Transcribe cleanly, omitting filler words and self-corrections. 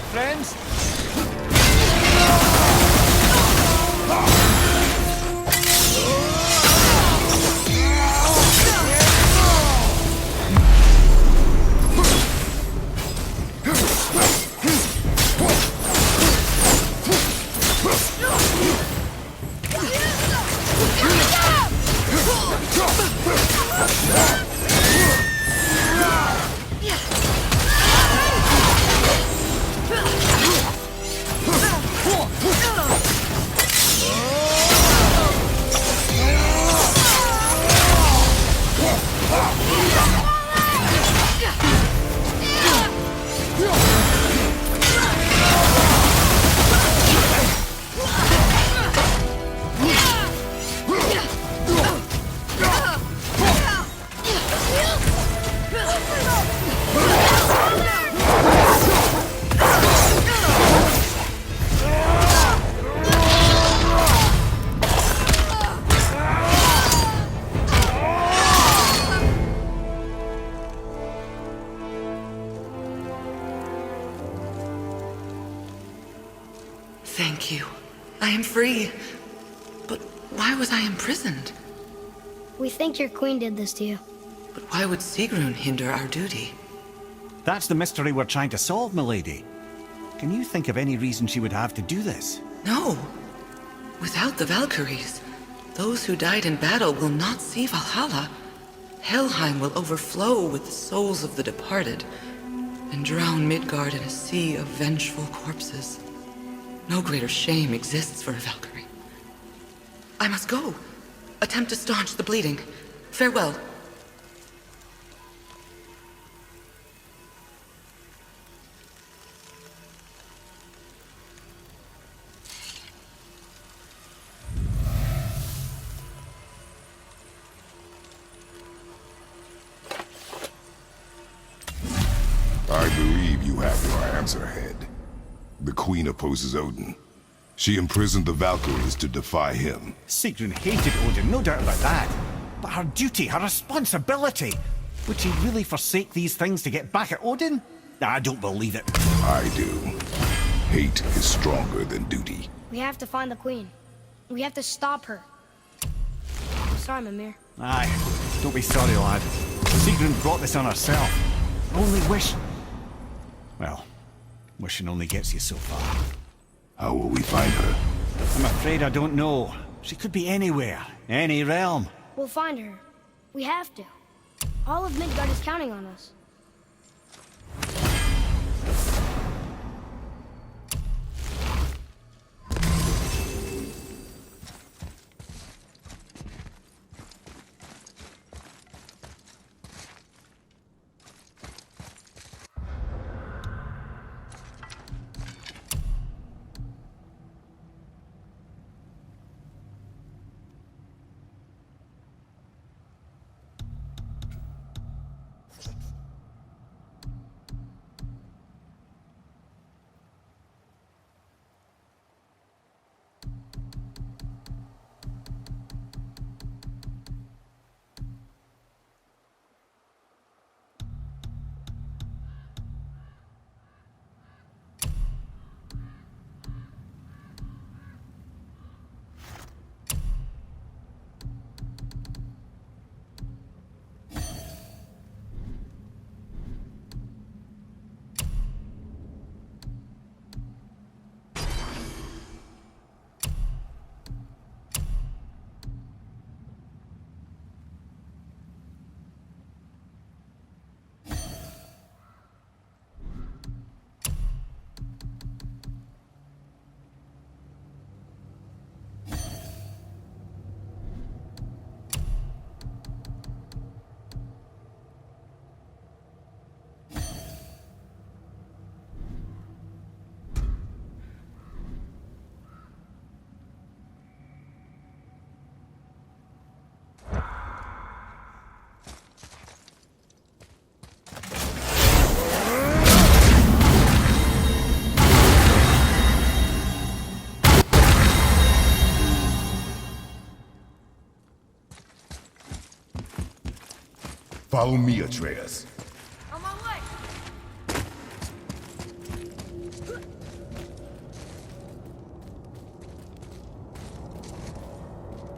friends. Thank you. I am free. But why was I imprisoned? We think your queen did this to you. But why would Sigrun hinder our duty? That's the mystery we're trying to solve, milady. Can you think of any reason she would have to do this? No. Without the Valkyries, those who died in battle will not see Valhalla. Helheim will overflow with the souls of the departed, and drown Midgard in a sea of vengeful corpses. No greater shame exists for a Valkyrie. I must go. Attempt to staunch the bleeding. Farewell. I believe you have your answer, Head. The Queen opposes Odin. She imprisoned the Valkyries to defy him. Sigrun hated Odin, no doubt about that. But her duty, her responsibility. Would she really forsake these things to get back at Odin? I don't believe it. I do. Hate is stronger than duty. We have to find the queen. We have to stop her. I'm sorry, Mimir. Aye, don't be sorry, lad. Sigrun brought this on herself. Only wish... Well, wishing only gets you so far. How will we find her? I'm afraid I don't know. She could be anywhere, any realm. We'll find her. We have to. All of Midgard is counting on us. Follow me, Atreus.